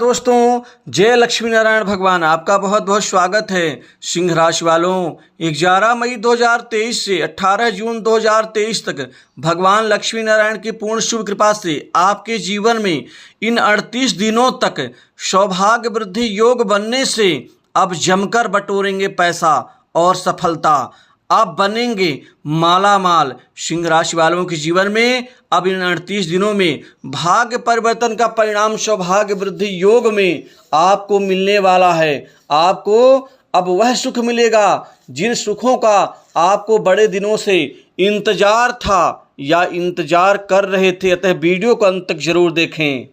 दोस्तों, जय लक्ष्मी नारायण भगवान। आपका बहुत बहुत स्वागत है। सिंह राशि वालों, 11 मई 2023 से 18 जून 2023 तक भगवान लक्ष्मी नारायण की पूर्ण शुभ कृपा से आपके जीवन में इन 38 दिनों तक सौभाग्य वृद्धि योग बनने से अब जमकर बटोरेंगे पैसा और सफलता। आप बनेंगे माला माल। सिंह राशि वालों के जीवन में अब इन 38 दिनों में भाग्य परिवर्तन का परिणाम सौभाग्य वृद्धि योग में आपको मिलने वाला है। आपको अब वह सुख मिलेगा जिन सुखों का आपको बड़े दिनों से इंतजार था या इंतजार कर रहे थे। अतः वीडियो को अंत तक जरूर देखें।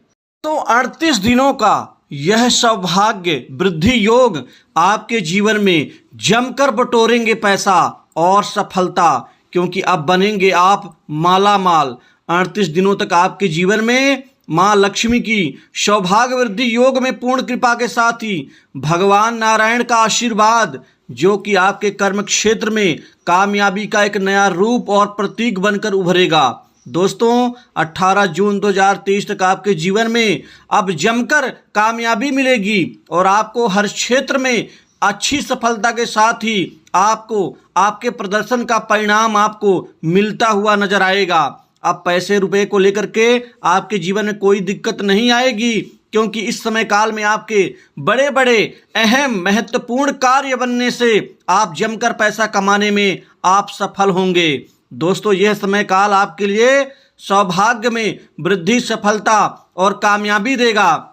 तो 38 दिनों का यह सौभाग्य वृद्धि योग आपके जीवन में जमकर बटोरेंगे पैसा और सफलता, क्योंकि अब बनेंगे आप माला माल। 38 दिनों तक आपके जीवन में माँ लक्ष्मी की सौभाग्य वृद्धि योग में पूर्ण कृपा के साथ ही भगवान नारायण का आशीर्वाद, जो कि आपके कर्म क्षेत्र में कामयाबी का एक नया रूप और प्रतीक बनकर उभरेगा। दोस्तों, 18 जून 2023 तक आपके जीवन में अब जमकर कामयाबी मिलेगी और आपको हर क्षेत्र में अच्छी सफलता के साथ ही आपको आपके प्रदर्शन का परिणाम आपको मिलता हुआ नजर आएगा। अब पैसे रुपए को लेकर के आपके जीवन में कोई दिक्कत नहीं आएगी, क्योंकि इस समय काल में आपके बड़े बड़े अहम महत्वपूर्ण कार्य बनने से आप जमकर पैसा कमाने में आप सफल होंगे। दोस्तों, यह समय काल आपके लिए सौभाग्य में वृद्धि, सफलता और कामयाबी देगा।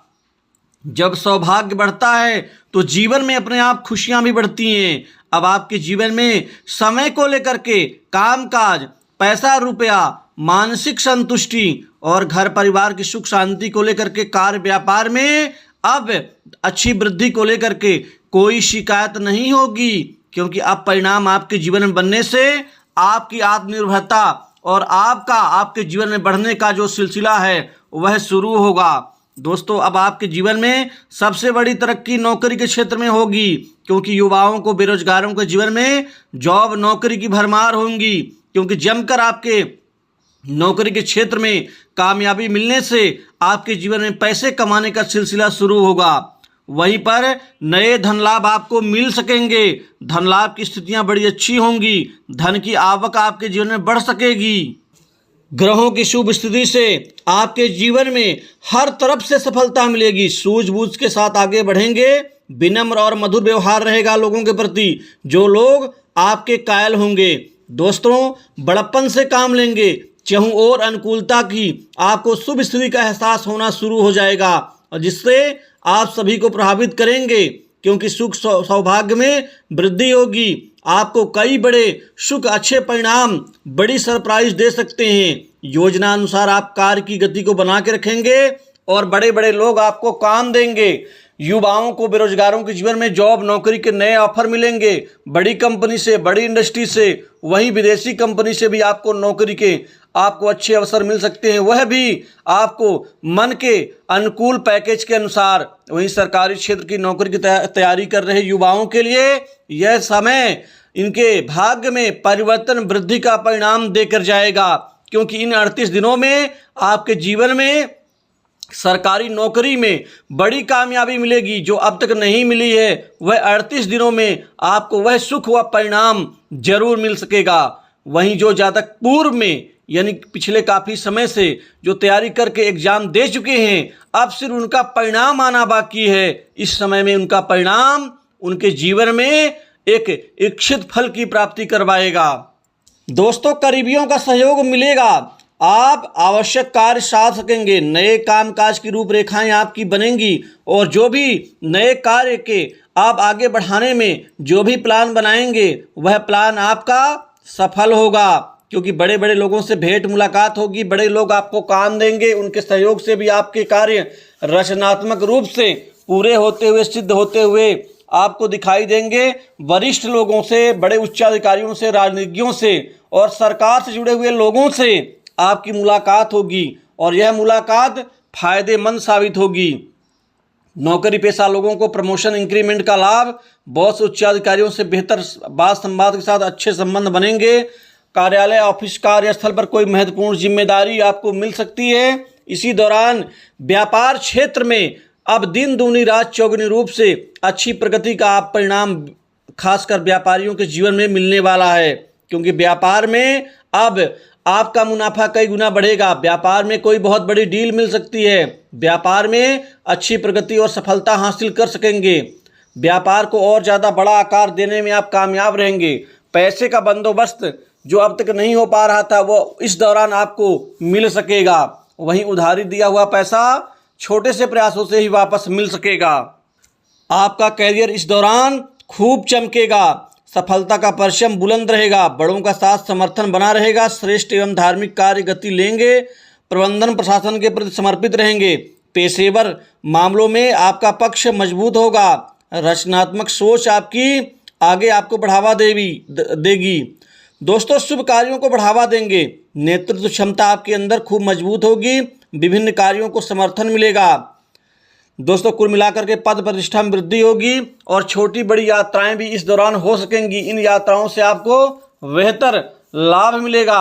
जब सौभाग्य बढ़ता है तो जीवन में अपने आप खुशियां भी बढ़ती हैं। अब आपके जीवन में समय को लेकर के कामकाज, पैसा रुपया, मानसिक संतुष्टि और घर परिवार की सुख शांति को लेकर के कार्य व्यापार में अब अच्छी वृद्धि को लेकर के कोई शिकायत नहीं होगी, क्योंकि अब परिणाम आपके जीवन में बनने से आपकी आत्मनिर्भरता और आपके जीवन में बढ़ने का जो सिलसिला है वह शुरू होगा। दोस्तों, अब आपके जीवन में सबसे बड़ी तरक्की नौकरी के क्षेत्र में होगी, क्योंकि युवाओं को, बेरोजगारों के जीवन में जॉब नौकरी की भरमार होंगी, क्योंकि जमकर आपके नौकरी के क्षेत्र में कामयाबी मिलने से आपके जीवन में पैसे कमाने का सिलसिला शुरू होगा। वहीं पर नए धन लाभ आपको मिल सकेंगे। धन लाभ की स्थितियां बड़ी अच्छी होंगी। धन की आवक आपके जीवन में बढ़ सकेगी। ग्रहों की शुभ स्थिति से आपके जीवन में हर तरफ से सफलता मिलेगी। सूझबूझ के साथ आगे बढ़ेंगे। विनम्र और मधुर व्यवहार रहेगा लोगों के प्रति, जो लोग आपके कायल होंगे। दोस्तों, बड़प्पन से काम लेंगे। चहुं ओर अनुकूलता की आपको शुभ स्थिति का एहसास होना शुरू हो जाएगा, और जिससे आप सभी को प्रभावित करेंगे, क्योंकि सुख सौभाग्य में वृद्धि होगी। आपको कई बड़े सुख, अच्छे परिणाम, बड़ी सरप्राइज दे सकते हैं। योजना अनुसार आप कार्य की गति को बना के रखेंगे और बड़े बड़े लोग आपको काम देंगे। युवाओं को, बेरोजगारों के जीवन में जॉब नौकरी के नए ऑफर मिलेंगे, बड़ी कंपनी से, बड़ी इंडस्ट्री से, वहीं विदेशी कंपनी से भी आपको नौकरी के आपको अच्छे अवसर मिल सकते हैं, वह भी आपको मन के अनुकूल पैकेज के अनुसार। वहीं सरकारी क्षेत्र की नौकरी की तैयारी कर रहे युवाओं के लिए यह समय इनके भाग्य में परिवर्तन, वृद्धि का परिणाम देकर जाएगा, क्योंकि इन 38 दिनों में आपके जीवन में सरकारी नौकरी में बड़ी कामयाबी मिलेगी, जो अब तक नहीं मिली है। वह 38 दिनों में आपको वह सुख व परिणाम जरूर मिल सकेगा। वहीं जो जातक पूर्व में, यानी पिछले काफ़ी समय से जो तैयारी करके एग्जाम दे चुके हैं, अब सिर्फ उनका परिणाम आना बाकी है। इस समय में उनका परिणाम उनके जीवन में एक इच्छित फल की प्राप्ति करवाएगा। दोस्तों, करीबियों का सहयोग मिलेगा। आप आवश्यक कार्य साध सकेंगे। नए कामकाज की रूपरेखाएं आपकी बनेंगी, और जो भी नए कार्य के आप आगे बढ़ाने में जो भी प्लान बनाएंगे, वह प्लान आपका सफल होगा, क्योंकि बड़े बड़े लोगों से भेंट मुलाकात होगी। बड़े लोग आपको काम देंगे। उनके सहयोग से भी आपके कार्य रचनात्मक रूप से पूरे होते हुए, सिद्ध होते हुए आपको दिखाई देंगे। वरिष्ठ लोगों से, बड़े उच्चाधिकारियों से, राजनीतिज्ञों से और सरकार से जुड़े हुए लोगों से आपकी मुलाकात होगी, और यह मुलाकात फायदेमंद साबित होगी। नौकरी पेशा लोगों को प्रमोशन, इंक्रीमेंट का लाभ, बॉस, उच्चाधिकारियों से बेहतर बात संवाद के साथ अच्छे संबंध बनेंगे। कार्यालय, ऑफिस, कार्यस्थल पर कोई महत्वपूर्ण जिम्मेदारी आपको मिल सकती है। इसी दौरान व्यापार क्षेत्र में अब दिन दूनी रात चौगुनी रूप से अच्छी प्रगति का आप परिणाम खासकर व्यापारियों के जीवन में मिलने वाला है, क्योंकि व्यापार में अब आपका मुनाफा कई गुना बढ़ेगा। व्यापार में कोई बहुत बड़ी डील मिल सकती है। व्यापार में अच्छी प्रगति और सफलता हासिल कर सकेंगे। व्यापार को और ज़्यादा बड़ा आकार देने में आप कामयाब रहेंगे। पैसे का बंदोबस्त जो अब तक नहीं हो पा रहा था वो इस दौरान आपको मिल सकेगा। वहीं उधारी दिया हुआ पैसा छोटे से प्रयासों से ही वापस मिल सकेगा। आपका कैरियर इस दौरान खूब चमकेगा। सफलता का परचम बुलंद रहेगा। बड़ों का साथ समर्थन बना रहेगा। श्रेष्ठ एवं धार्मिक कार्य गति लेंगे। प्रबंधन प्रशासन के प्रति समर्पित रहेंगे। पेशेवर मामलों में आपका पक्ष मजबूत होगा। रचनात्मक सोच आपकी आगे आपको बढ़ावा देगी। दोस्तों, शुभ कार्यों को बढ़ावा देंगे। नेतृत्व क्षमता आपके अंदर खूब मजबूत होगी। विभिन्न कार्यों को समर्थन मिलेगा। दोस्तों, कुल मिलाकर के पद प्रतिष्ठा में वृद्धि होगी और छोटी बड़ी यात्राएं भी इस दौरान हो सकेंगी। इन यात्राओं से आपको बेहतर लाभ मिलेगा।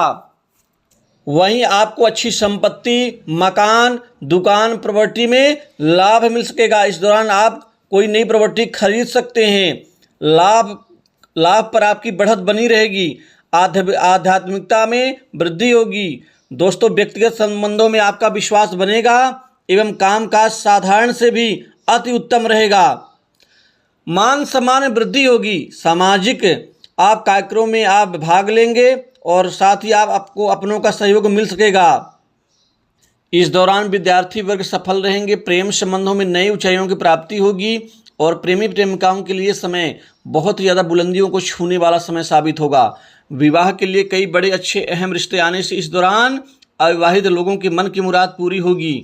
वहीं आपको अच्छी संपत्ति, मकान, दुकान, प्रॉपर्टी में लाभ मिल सकेगा। इस दौरान आप कोई नई प्रॉपर्टी खरीद सकते हैं। लाभ पर आपकी बढ़त बनी रहेगी। आध्यात्मिकता में वृद्धि होगी। दोस्तों, व्यक्तिगत संबंधों में आपका विश्वास बनेगा एवं कामकाज साधारण से भी अति उत्तम रहेगा। मान सम्मान में वृद्धि होगी। सामाजिक आप कार्यक्रमों में आप भाग लेंगे और साथ ही आपको अपनों का सहयोग मिल सकेगा। इस दौरान विद्यार्थी वर्ग सफल रहेंगे। प्रेम संबंधों में नई ऊंचाइयों की प्राप्ति होगी और प्रेमी प्रेमिकाओं के लिए समय बहुत ज़्यादा बुलंदियों को छूने वाला समय साबित होगा। विवाह के लिए कई बड़े अच्छे अहम रिश्ते आने से इस दौरान अविवाहित लोगों के मन की मुराद पूरी होगी,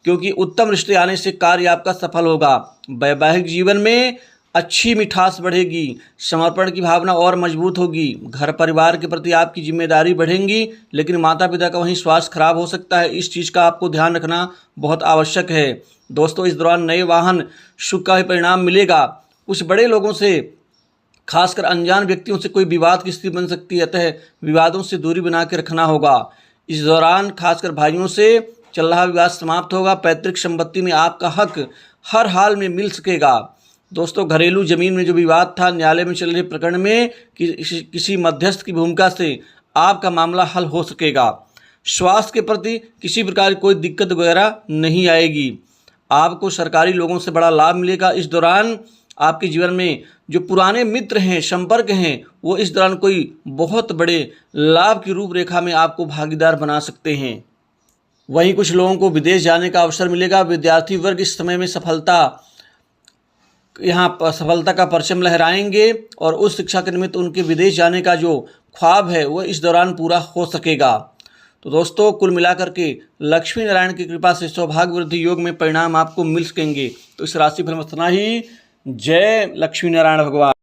क्योंकि उत्तम रिश्ते आने से कार्य आपका सफल होगा। वैवाहिक जीवन में अच्छी मिठास बढ़ेगी। समर्पण की भावना और मजबूत होगी। घर परिवार के प्रति आपकी जिम्मेदारी बढ़ेंगी, लेकिन माता पिता का वहीं स्वास्थ्य खराब हो सकता है। इस चीज़ का आपको ध्यान रखना बहुत आवश्यक है। दोस्तों, इस दौरान नए वाहन सुख का ही परिणाम मिलेगा। कुछ बड़े लोगों से, खासकर अनजान व्यक्तियों से कोई विवाद की स्थिति बन सकती है, अतः विवादों से दूरी बना के रखना होगा। इस दौरान खासकर भाइयों से चल रहा विवाद समाप्त होगा। पैतृक संपत्ति में आपका हक हर हाल में मिल सकेगा। दोस्तों, घरेलू जमीन में जो विवाद था, न्यायालय में चल रहे प्रकरण में किसी मध्यस्थ की भूमिका से आपका मामला हल हो सकेगा। स्वास्थ्य के प्रति किसी प्रकार की कोई दिक्कत वगैरह नहीं आएगी। आपको सरकारी लोगों से बड़ा लाभ मिलेगा। इस दौरान आपके जीवन में जो पुराने मित्र हैं, संपर्क हैं, वो इस दौरान कोई बहुत बड़े लाभ की रूपरेखा में आपको भागीदार बना सकते हैं। वहीं कुछ लोगों को विदेश जाने का अवसर मिलेगा। विद्यार्थी वर्ग इस समय में सफलता का परचम लहराएंगे और उस शिक्षा के निमित्त उनके विदेश जाने का जो ख्वाब है वो इस दौरान पूरा हो सकेगा। तो दोस्तों, कुल मिलाकर के लक्ष्मी नारायण की कृपा से सौभाग्य वृद्धि योग में परिणाम आपको मिल सकेंगे। तो इस राशिफल में इतना ही। जय लक्ष्मी नारायण भगवान।